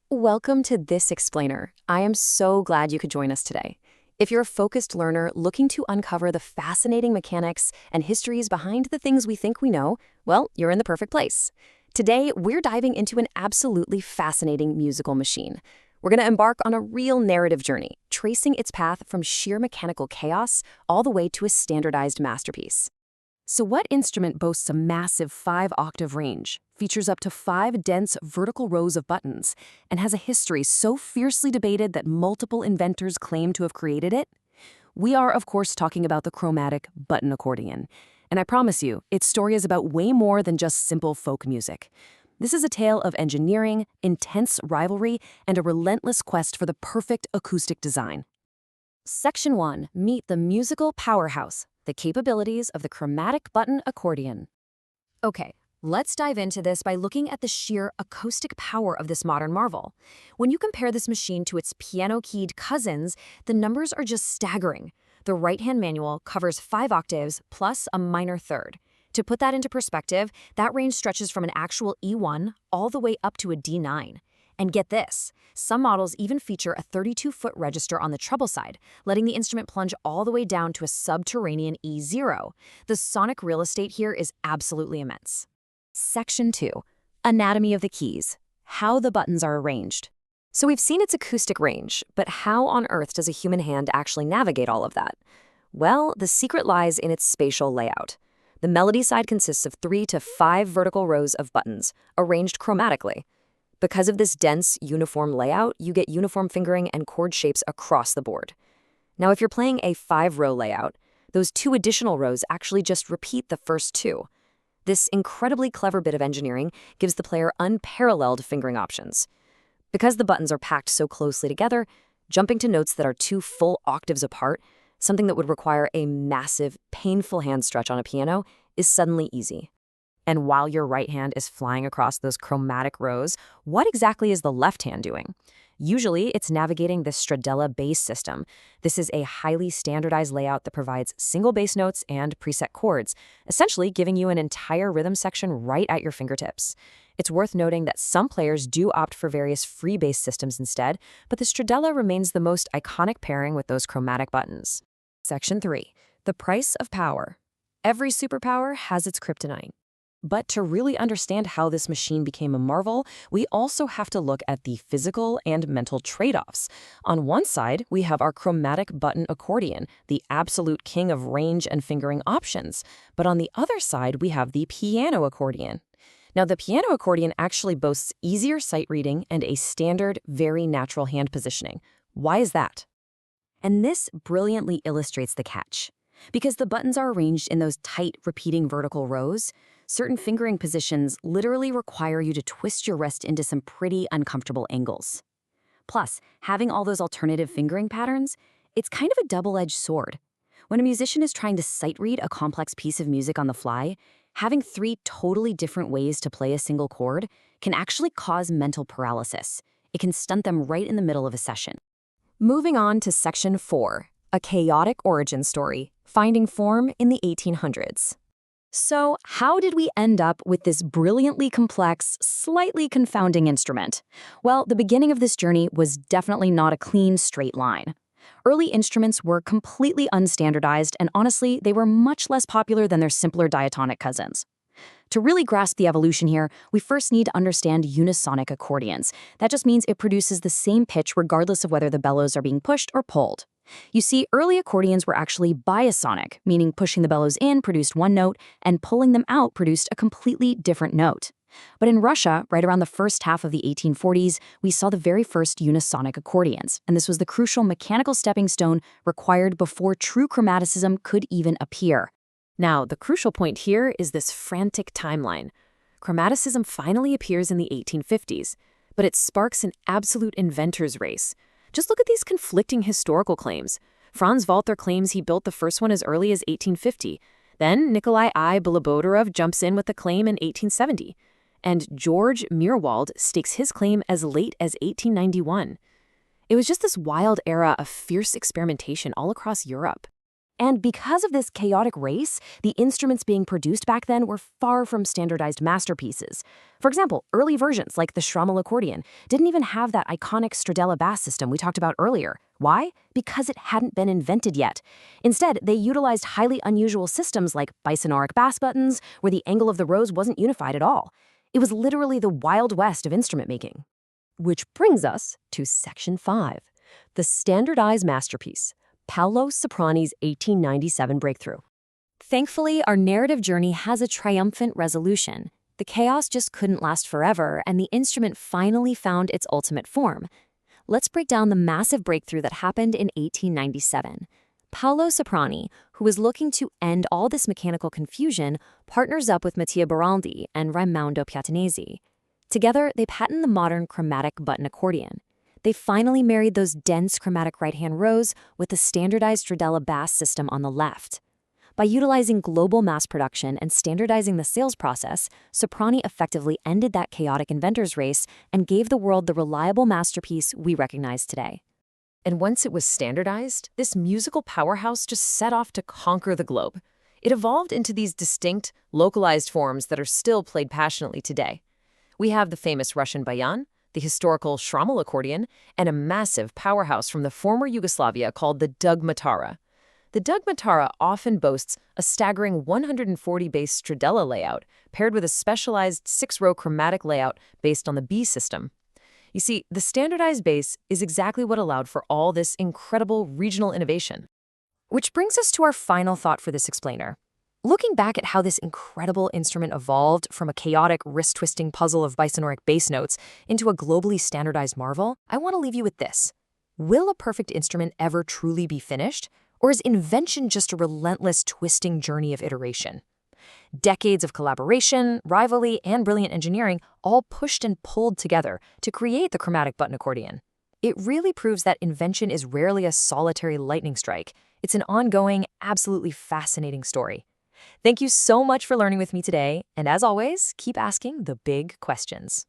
Welcome to This Explainer. I am so glad you could join us today. If you're a focused learner looking to uncover the fascinating mechanics and histories behind the things we think we know, well, you're in the perfect place. Today, we're diving into an absolutely fascinating musical machine. We're going to embark on a real narrative journey, tracing its path from sheer mechanical chaos all the way to a standardized masterpiece. So what instrument boasts a massive 5-octave range, features up to 5 dense vertical rows of buttons, and has a history so fiercely debated that multiple inventors claim to have created it? We are, of course, talking about the Chromatic Button Accordion. And I promise you, its story is about way more than just simple folk music. This is a tale of engineering, intense rivalry, and a relentless quest for the perfect acoustic design. Section 1. Meet the musical powerhouse, the capabilities of the Chromatic Button Accordion. Okay, let's dive into this by looking at the sheer acoustic power of this modern marvel. When you compare this machine to its piano-keyed cousins, the numbers are just staggering. The right-hand manual covers 5 octaves plus a minor third. To put that into perspective, that range stretches from an actual E1 all the way up to a D9. And get this, some models even feature a 32-foot register on the treble side, letting the instrument plunge all the way down to a subterranean E0. The sonic real estate here is absolutely immense. Section 2. Anatomy of the keys. How the buttons are arranged. So we've seen its acoustic range, but how on earth does a human hand actually navigate all of that? Well, the secret lies in its spatial layout. The melody side consists of 3 to 5 vertical rows of buttons, arranged chromatically. Because of this dense, uniform layout, you get uniform fingering and chord shapes across the board. Now, if you're playing a 5-row layout, those 2 additional rows actually just repeat the first 2. This incredibly clever bit of engineering gives the player unparalleled fingering options. Because the buttons are packed so closely together, jumping to notes that are 2 full octaves apart, something that would require a massive, painful hand stretch on a piano, is suddenly easy. And while your right hand is flying across those chromatic rows, what exactly is the left hand doing? Usually, it's navigating the Stradella bass system. This is a highly standardized layout that provides single bass notes and preset chords, essentially giving you an entire rhythm section right at your fingertips. It's worth noting that some players do opt for various free bass systems instead, but the Stradella remains the most iconic pairing with those chromatic buttons. Section 3. The price of power. Every superpower has its kryptonite. But to really understand how this machine became a marvel, we also have to look at the physical and mental trade-offs. On one side, we have our Chromatic Button Accordion, the absolute king of range and fingering options. But on the other side, we have the piano accordion. Now, the piano accordion actually boasts easier sight reading and a standard, very natural hand positioning. Why is that? And this brilliantly illustrates the catch. Because the buttons are arranged in those tight, repeating vertical rows, certain fingering positions literally require you to twist your wrist into some pretty uncomfortable angles. Plus, having all those alternative fingering patterns, it's kind of a double-edged sword. When a musician is trying to sight read a complex piece of music on the fly, having 3 totally different ways to play a single chord can actually cause mental paralysis. It can stunt them right in the middle of a session. Moving on to Section 4, a chaotic origin story, finding form in the 1800s. So, how did we end up with this brilliantly complex, slightly confounding instrument? Well, the beginning of this journey was definitely not a clean, straight line. Early instruments were completely unstandardized, and honestly, they were much less popular than their simpler diatonic cousins. To really grasp the evolution here, we first need to understand unisonic accordions. That just means it produces the same pitch regardless of whether the bellows are being pushed or pulled. You see, early accordions were actually bisonic, meaning pushing the bellows in produced one note, and pulling them out produced a completely different note. But in Russia, right around the first half of the 1840s, we saw the very first unisonic accordions, and this was the crucial mechanical stepping stone required before true chromaticism could even appear. Now, the crucial point here is this frantic timeline. Chromaticism finally appears in the 1850s, but it sparks an absolute inventor's race. Just look at these conflicting historical claims. Franz Walter claims he built the first one as early as 1850. Then Nikolai I. Bolobodorov jumps in with the claim in 1870. And George Meerwald stakes his claim as late as 1891. It was just this wild era of fierce experimentation all across Europe. And because of this chaotic race, the instruments being produced back then were far from standardized masterpieces. For example, early versions like the Chromatic accordion didn't even have that iconic Stradella bass system we talked about earlier. Why? Because it hadn't been invented yet. Instead, they utilized highly unusual systems like bisonoric bass buttons, where the angle of the rows wasn't unified at all. It was literally the Wild West of instrument making. Which brings us to Section 5, the standardized masterpiece, Paolo Soprani's 1897 breakthrough. Thankfully, our narrative journey has a triumphant resolution. The chaos just couldn't last forever, and the instrument finally found its ultimate form. Let's break down the massive breakthrough that happened in 1897. Paolo Soprani, who was looking to end all this mechanical confusion, partners up with Mattia Baraldi and Raimondo Piatanesi. Together, they patent the modern chromatic button accordion. They finally married those dense chromatic right-hand rows with the standardized Stradella bass system on the left. By utilizing global mass production and standardizing the sales process, Soprani effectively ended that chaotic inventor's race and gave the world the reliable masterpiece we recognize today. And once it was standardized, this musical powerhouse just set off to conquer the globe. It evolved into these distinct, localized forms that are still played passionately today. We have the famous Russian bayan, the historical Chromatic accordion, and a massive powerhouse from the former Yugoslavia called the dugmatara. The dugmatara often boasts a staggering 140 bass Stradella layout, paired with a specialized 6-row chromatic layout based on the B system. You see, the standardized bass is exactly what allowed for all this incredible regional innovation. Which brings us to our final thought for this explainer. Looking back at how this incredible instrument evolved from a chaotic, wrist-twisting puzzle of bisonoric bass notes into a globally standardized marvel, I want to leave you with this. Will a perfect instrument ever truly be finished? Or is invention just a relentless, twisting journey of iteration? Decades of collaboration, rivalry, and brilliant engineering all pushed and pulled together to create the chromatic button accordion. It really proves that invention is rarely a solitary lightning strike. It's an ongoing, absolutely fascinating story. Thank you so much for learning with me today, and as always, keep asking the big questions.